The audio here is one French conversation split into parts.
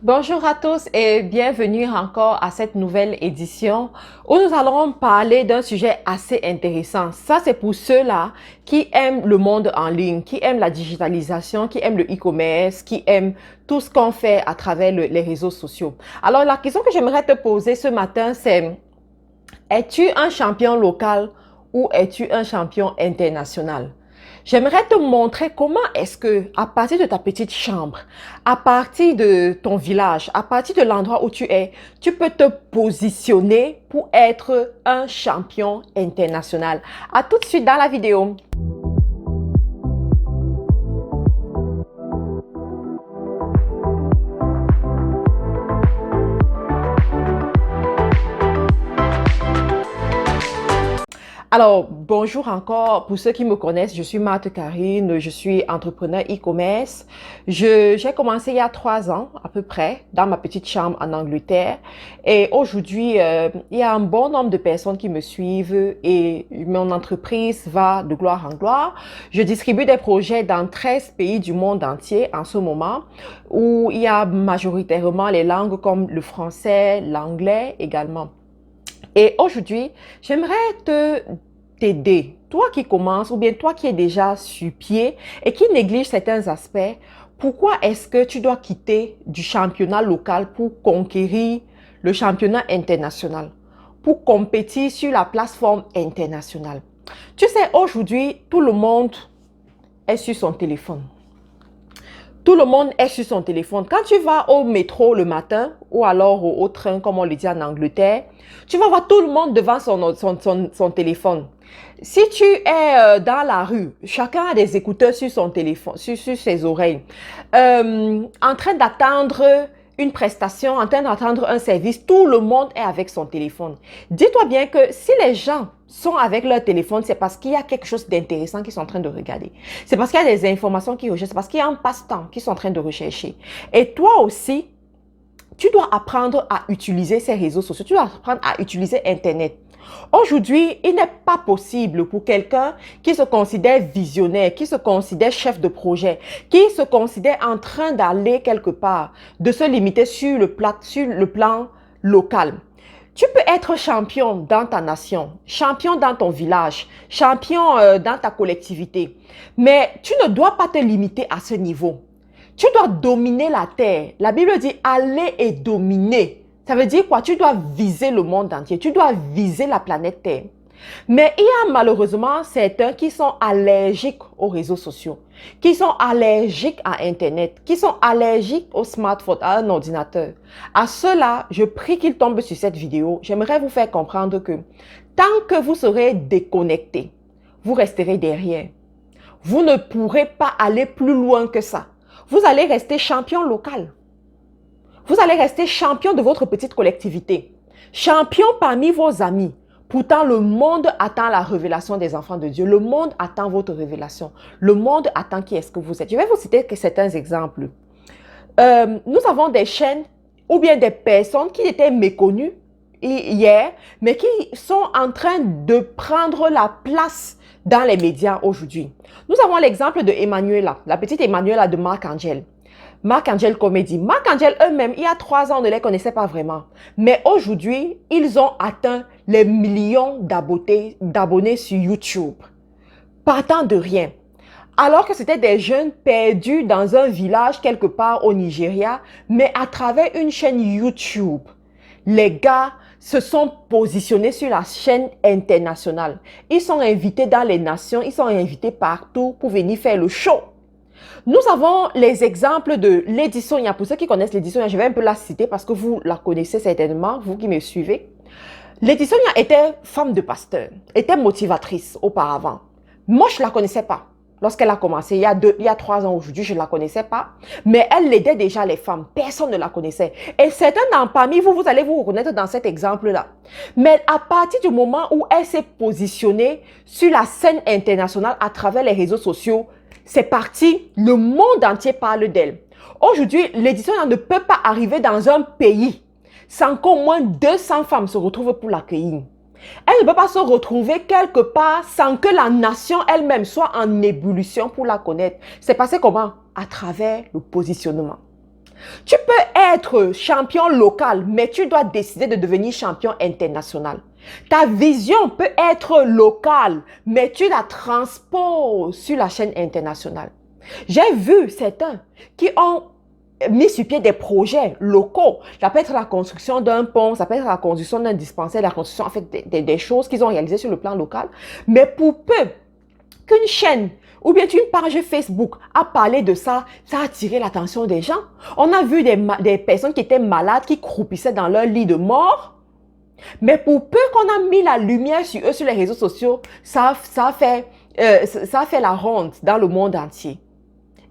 Bonjour à tous et bienvenue encore à cette nouvelle édition où nous allons parler d'un sujet assez intéressant. Ça, c'est pour ceux-là qui aiment le monde en ligne, qui aiment la digitalisation, qui aiment le e-commerce, qui aiment tout ce qu'on fait à travers les réseaux sociaux. Alors, la question que j'aimerais te poser ce matin, c'est: es-tu un champion local ou es-tu un champion international? J'aimerais te montrer comment est-ce que, à partir de ta petite chambre, à partir de ton village, à partir de l'endroit où tu es, tu peux te positionner pour être un champion international. À tout de suite dans la vidéo. Alors, bonjour encore pour ceux qui me connaissent, je suis Marthe Karine, je suis entrepreneur e-commerce. J'ai commencé il y a 3 ans à peu près dans ma petite chambre en Angleterre et aujourd'hui, il y a un bon nombre de personnes qui me suivent et mon entreprise va de gloire en gloire. Je distribue des projets dans 13 pays du monde entier en ce moment où il y a majoritairement les langues comme le français, l'anglais également. Et aujourd'hui, j'aimerais t'aider, toi qui commences ou bien toi qui es déjà sur pied et qui néglige certains aspects. Pourquoi est-ce que tu dois quitter du championnat local pour conquérir le championnat international, pour compétir sur la plateforme internationale? Tu sais, aujourd'hui, tout le monde est sur son téléphone. Tout le monde est sur son téléphone. Quand tu vas au métro le matin ou alors au train, comme on le dit en Angleterre, tu vas voir tout le monde devant son téléphone. Si tu es dans la rue, chacun a des écouteurs sur son téléphone, sur ses oreilles, en train d'attendre une prestation, en train d'attendre un service, tout le monde est avec son téléphone. Dis-toi bien que si les gens sont avec leur téléphone, c'est parce qu'il y a quelque chose d'intéressant qu'ils sont en train de regarder. C'est parce qu'il y a des informations qu'ils recherchent, c'est parce qu'il y a un passe-temps qu'ils sont en train de rechercher. Et toi aussi, tu dois apprendre à utiliser ces réseaux sociaux, tu dois apprendre à utiliser Internet. Aujourd'hui, il n'est pas possible pour quelqu'un qui se considère visionnaire, qui se considère chef de projet, qui se considère en train d'aller quelque part, de se limiter sur le plan local. Tu peux être champion dans ta nation, champion dans ton village, champion dans ta collectivité, mais tu ne dois pas te limiter à ce niveau. Tu dois dominer la terre. La Bible dit aller et dominer. Ça veut dire quoi? Tu dois viser le monde entier. Tu dois viser la planète Terre. Mais il y a malheureusement certains qui sont allergiques aux réseaux sociaux, qui sont allergiques à Internet, qui sont allergiques au smartphone, à un ordinateur. À ceux-là, je prie qu'ils tombent sur cette vidéo. J'aimerais vous faire comprendre que tant que vous serez déconnectés, vous resterez derrière. Vous ne pourrez pas aller plus loin que ça. Vous allez rester champion local. Vous allez rester champion de votre petite collectivité. Champion parmi vos amis. Pourtant, le monde attend la révélation des enfants de Dieu. Le monde attend votre révélation. Le monde attend qui est-ce que vous êtes. Je vais vous citer certains exemples. Nous avons des chaînes ou bien des personnes qui étaient méconnues hier, mais qui sont en train de prendre la place dans les médias aujourd'hui. Nous avons l'exemple de Emmanuela, la petite Emmanuela de Marc-Angèle. Marc-Angèle Comédie. Marc-Angèle eux-mêmes, il y a 3 ans, on ne les connaissait pas vraiment. Mais aujourd'hui, ils ont atteint les millions d'abonnés sur YouTube. Partant de rien. Alors que c'était des jeunes perdus dans un village quelque part au Nigeria, mais à travers une chaîne YouTube, les gars se sont positionnés sur la chaîne internationale. Ils sont invités dans les nations, ils sont invités partout pour venir faire le show. Nous avons les exemples de Lady Sonia. Pour ceux qui connaissent Lady Sonia, je vais un peu la citer parce que vous la connaissez certainement, vous qui me suivez. Lady Sonia était femme de pasteur, était motivatrice auparavant. Moi, je ne la connaissais pas. Lorsqu'elle a commencé, il y a 3 ans aujourd'hui, je ne la connaissais pas. Mais elle aidait déjà les femmes. Personne ne la connaissait. Et certains parmi vous, vous allez vous reconnaître dans cet exemple-là. Mais à partir du moment où elle s'est positionnée sur la scène internationale à travers les réseaux sociaux, c'est parti, le monde entier parle d'elle. Aujourd'hui, l'édition ne peut pas arriver dans un pays sans qu'au moins 200 femmes se retrouvent pour l'accueillir. Elle ne peut pas se retrouver quelque part sans que la nation elle-même soit en ébullition pour la connaître. C'est passé comment? À travers le positionnement. Tu peux être champion local, mais tu dois décider de devenir champion international. Ta vision peut être locale, mais tu la transposes sur la chaîne internationale. J'ai vu certains qui ont mis sur pied des projets locaux. Ça peut être la construction d'un pont, ça peut être la construction d'un dispensaire, la construction en fait des choses qu'ils ont réalisées sur le plan local. Mais pour peu qu'une chaîne ou bien une page Facebook a parlé de ça, ça a attiré l'attention des gens. On a vu des personnes qui étaient malades, qui croupissaient dans leur lit de mort. Mais pour peu qu'on a mis la lumière sur eux sur les réseaux sociaux, ça a fait la ronde dans le monde entier.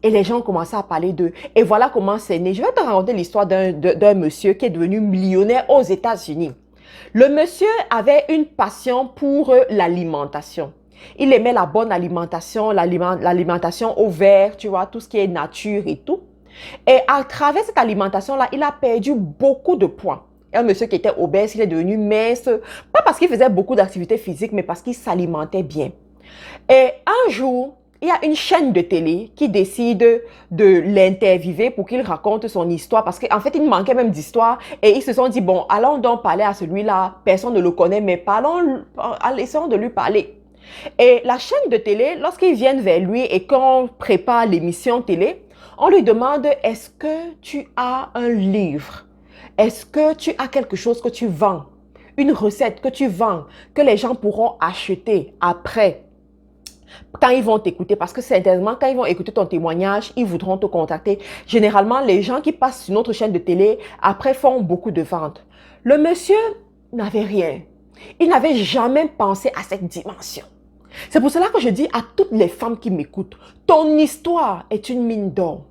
Et les gens ont commencé à parler d'eux. Et voilà comment c'est né. Je vais te raconter l'histoire d'un monsieur qui est devenu millionnaire aux États-Unis. Le monsieur avait une passion pour l'alimentation. Il aimait la bonne alimentation, l'alimentation au vert, tu vois, tout ce qui est nature et tout. Et à travers cette alimentation-là, il a perdu beaucoup de poids. Un monsieur qui était obèse, il est devenu mince, pas parce qu'il faisait beaucoup d'activités physiques, mais parce qu'il s'alimentait bien. Et un jour, il y a une chaîne de télé qui décide de l'interviewer pour qu'il raconte son histoire parce qu'en fait, il manquait même d'histoire et ils se sont dit, bon, allons donc parler à celui-là, personne ne le connaît, mais laissons de lui parler. Et la chaîne de télé, lorsqu'ils viennent vers lui et qu'on prépare l'émission télé, on lui demande, est-ce que tu as un livre? Est-ce que tu as quelque chose que tu vends? Une recette que tu vends, que les gens pourront acheter après? Quand ils vont t'écouter, parce que certainement, quand ils vont écouter ton témoignage, ils voudront te contacter. Généralement, les gens qui passent sur notre chaîne de télé, après, font beaucoup de ventes. Le monsieur n'avait rien. Il n'avait jamais pensé à cette dimension. C'est pour cela que je dis à toutes les femmes qui m'écoutent, ton histoire est une mine d'or.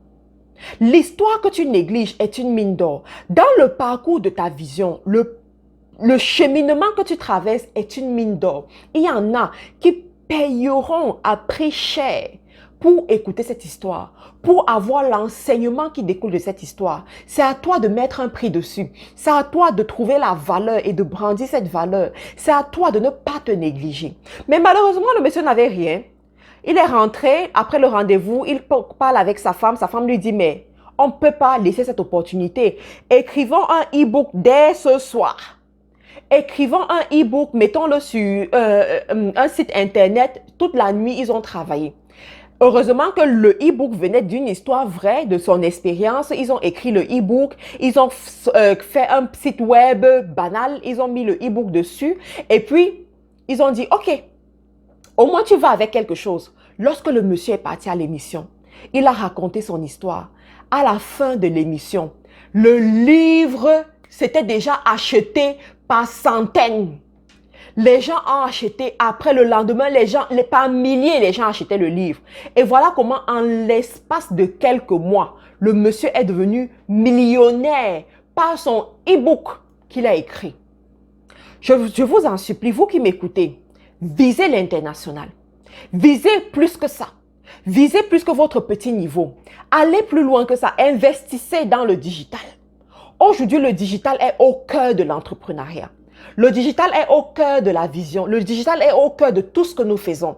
L'histoire que tu négliges est une mine d'or. Dans le parcours de ta vision, le cheminement que tu traverses est une mine d'or. Il y en a qui payeront à prix cher pour écouter cette histoire, pour avoir l'enseignement qui découle de cette histoire. C'est à toi de mettre un prix dessus. C'est à toi de trouver la valeur et de brandir cette valeur. C'est à toi de ne pas te négliger. Mais malheureusement, le monsieur n'avait rien. Il est rentré, après le rendez-vous, il parle avec sa femme lui dit, mais on ne peut pas laisser cette opportunité. Écrivons un e-book dès ce soir. Écrivons un e-book, mettons-le sur un site internet. Toute la nuit, ils ont travaillé. Heureusement que le e-book venait d'une histoire vraie, de son expérience. Ils ont écrit le e-book, ils ont fait un site web banal, ils ont mis le e-book dessus. Et puis, ils ont dit, OK, au moins tu vas avec quelque chose. Lorsque le monsieur est parti à l'émission, il a raconté son histoire. À la fin de l'émission, le livre s'était déjà acheté par centaines. Les gens ont acheté, après le lendemain, par milliers, les gens achetaient le livre. Et voilà comment, en l'espace de quelques mois, le monsieur est devenu millionnaire par son e-book qu'il a écrit. Je vous en supplie, vous qui m'écoutez, visez l'international. Visez plus que ça. Visez plus que votre petit niveau. Allez plus loin que ça. Investissez dans le digital. Aujourd'hui, le digital est au cœur de l'entrepreneuriat. Le digital est au cœur de la vision. Le digital est au cœur de tout ce que nous faisons.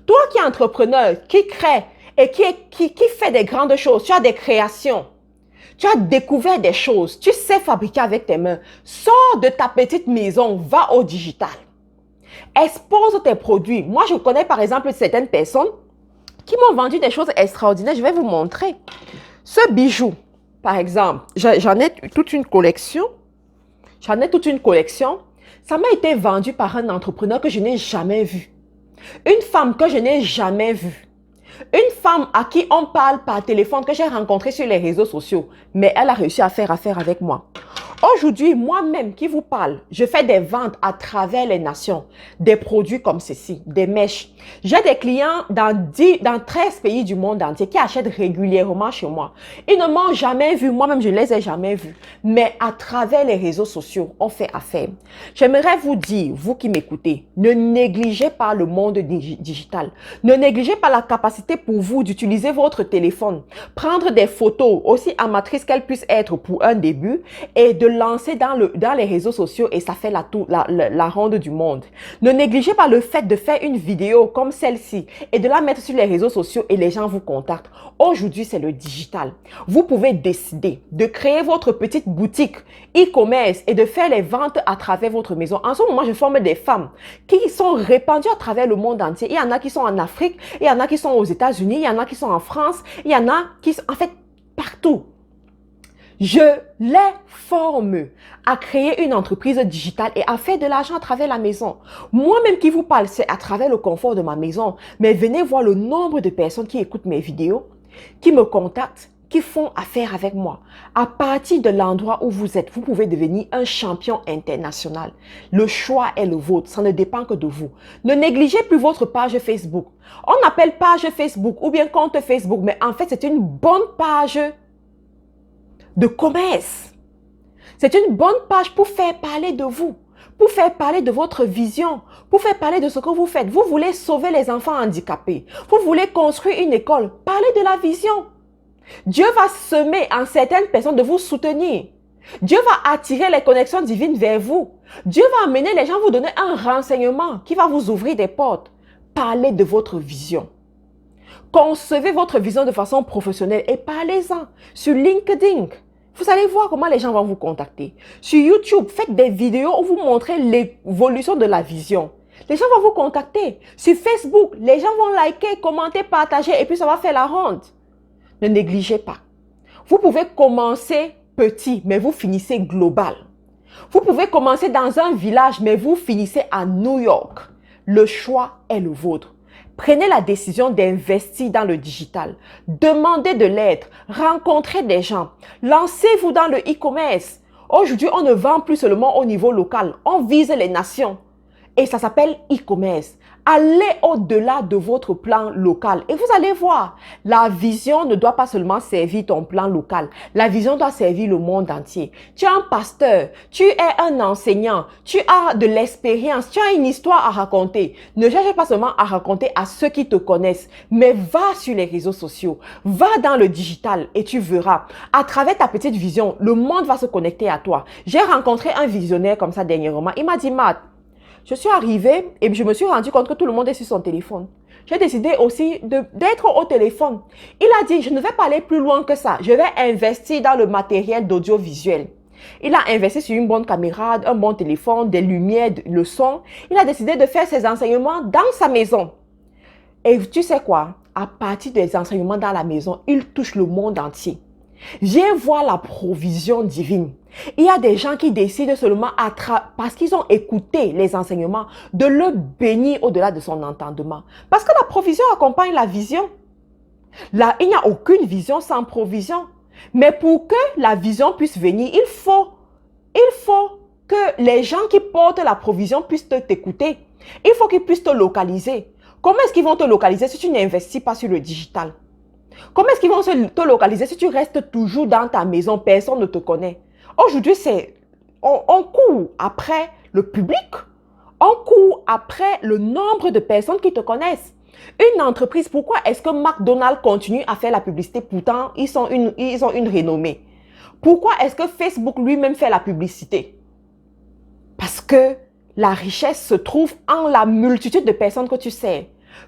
Toi qui es entrepreneur, qui crée et qui fait des grandes choses, tu as des créations, tu as découvert des choses, tu sais fabriquer avec tes mains, sors de ta petite maison, va au digital. Expose tes produits. Moi, je connais par exemple certaines personnes qui m'ont vendu des choses extraordinaires. Je vais vous montrer. Ce bijou, par exemple, j'en ai toute une collection. Ça m'a été vendu par un entrepreneur que je n'ai jamais vu. Une femme que je n'ai jamais vue. Une femme à qui on parle par téléphone, que j'ai rencontrée sur les réseaux sociaux. Mais elle a réussi à faire affaire avec moi. Aujourd'hui, moi-même qui vous parle, je fais des ventes à travers les nations. Des produits comme ceci, des mèches. J'ai des clients dans 13 pays du monde entier qui achètent régulièrement chez moi. Ils ne m'ont jamais vu, moi-même je ne les ai jamais vus. Mais à travers les réseaux sociaux, on fait affaire. J'aimerais vous dire, vous qui m'écoutez, ne négligez pas le monde digital. Ne négligez pas la capacité pour vous d'utiliser votre téléphone. Prendre des photos, aussi amatrices qu'elles puissent être pour un début, et de lancer dans les réseaux sociaux et ça fait la ronde du monde. Ne négligez pas le fait de faire une vidéo comme celle-ci et de la mettre sur les réseaux sociaux et les gens vous contactent. Aujourd'hui, c'est le digital. Vous pouvez décider de créer votre petite boutique e-commerce et de faire les ventes à travers votre maison. En ce moment, je forme des femmes qui sont répandues à travers le monde entier. Il y en a qui sont en Afrique, il y en a qui sont aux États-Unis, il y en a qui sont en France, il y en a qui sont en fait partout. Je les forme à créer une entreprise digitale et à faire de l'argent à travers la maison. Moi-même qui vous parle, c'est à travers le confort de ma maison. Mais venez voir le nombre de personnes qui écoutent mes vidéos, qui me contactent, qui font affaire avec moi. À partir de l'endroit où vous êtes, vous pouvez devenir un champion international. Le choix est le vôtre, ça ne dépend que de vous. Ne négligez plus votre page Facebook. On appelle page Facebook ou bien compte Facebook, mais en fait, c'est une bonne page de commerce. C'est une bonne page pour faire parler de vous, pour faire parler de votre vision, pour faire parler de ce que vous faites. Vous voulez sauver les enfants handicapés. Vous voulez construire une école. Parlez de la vision. Dieu va semer en certaines personnes de vous soutenir. Dieu va attirer les connexions divines vers vous. Dieu va amener les gens à vous donner un renseignement qui va vous ouvrir des portes. Parlez de votre vision. Concevez votre vision de façon professionnelle et parlez-en sur LinkedIn. Vous allez voir comment les gens vont vous contacter. Sur YouTube, faites des vidéos où vous montrez l'évolution de la vision. Les gens vont vous contacter. Sur Facebook, les gens vont liker, commenter, partager et puis ça va faire la ronde. Ne négligez pas. Vous pouvez commencer petit, mais vous finissez global. Vous pouvez commencer dans un village, mais vous finissez à New York. Le choix est le vôtre. Prenez la décision d'investir dans le digital. Demandez de l'aide. Rencontrez des gens. Lancez-vous dans le e-commerce. Aujourd'hui, on ne vend plus seulement au niveau local. On vise les nations. Et ça s'appelle e-commerce. Allez au-delà de votre plan local et vous allez voir, la vision ne doit pas seulement servir ton plan local. La vision doit servir le monde entier. Tu es un pasteur, tu es un enseignant, tu as de l'expérience, tu as une histoire à raconter. Ne cherche pas seulement à raconter à ceux qui te connaissent, mais va sur les réseaux sociaux, va dans le digital et tu verras. À travers ta petite vision, le monde va se connecter à toi. J'ai rencontré un visionnaire comme ça dernièrement. Il m'a dit, Matt, je suis arrivée et je me suis rendu compte que tout le monde est sur son téléphone. J'ai décidé aussi d'être au téléphone. Il a dit, je ne vais pas aller plus loin que ça. Je vais investir dans le matériel d'audiovisuel. Il a investi sur une bonne caméra, un bon téléphone, des lumières, le son. Il a décidé de faire ses enseignements dans sa maison. Et tu sais quoi? À partir des enseignements dans la maison, il touche le monde entier. Viens voir la provision divine. Il y a des gens qui décident seulement parce qu'ils ont écouté les enseignements de le bénir au-delà de son entendement. Parce que la provision accompagne la vision. Là, il n'y a aucune vision sans provision. Mais pour que la vision puisse venir, il faut que les gens qui portent la provision puissent t'écouter. Il faut qu'ils puissent te localiser. Comment est-ce qu'ils vont te localiser si tu n'investis pas sur le digital? Comment est-ce qu'ils vont te localiser si tu restes toujours dans ta maison, personne ne te connaît? Aujourd'hui, on court après le public, on court après le nombre de personnes qui te connaissent. Une entreprise, pourquoi est-ce que McDonald's continue à faire la publicité? Pourtant, ils ont une renommée. Pourquoi est-ce que Facebook lui-même fait la publicité? Parce que la richesse se trouve en la multitude de personnes que tu sers.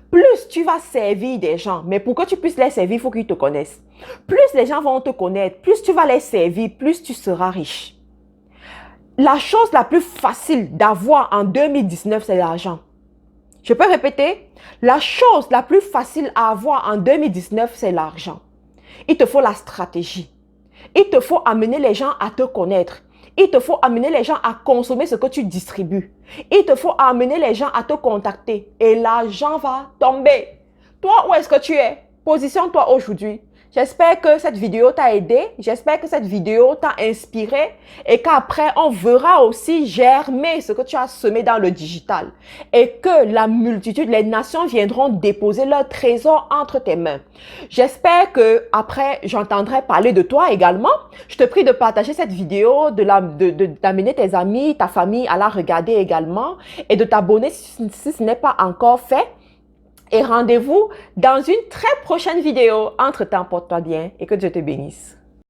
Plus tu vas servir des gens, mais pour que tu puisses les servir, il faut qu'ils te connaissent. Plus les gens vont te connaître, plus tu vas les servir, plus tu seras riche. La chose la plus facile d'avoir en 2019, c'est l'argent. Je peux répéter, la chose la plus facile à avoir en 2019, c'est l'argent. Il te faut la stratégie. Il te faut amener les gens à te connaître. Il te faut amener les gens à consommer ce que tu distribues. Il te faut amener les gens à te contacter. Et l'argent va tomber. Toi, où est-ce que tu es? Positionne-toi aujourd'hui. J'espère que cette vidéo t'a aidé. J'espère que cette vidéo t'a inspiré. Et qu'après, on verra aussi germer ce que tu as semé dans le digital. Et que la multitude, les nations viendront déposer leur trésor entre tes mains. J'espère que après j'entendrai parler de toi également. Je te prie de partager cette vidéo, d'amener tes amis, ta famille à la regarder également. Et de t'abonner si ce n'est pas encore fait. Et rendez-vous dans une très prochaine vidéo. Entre-temps, porte-toi bien et que Dieu te bénisse.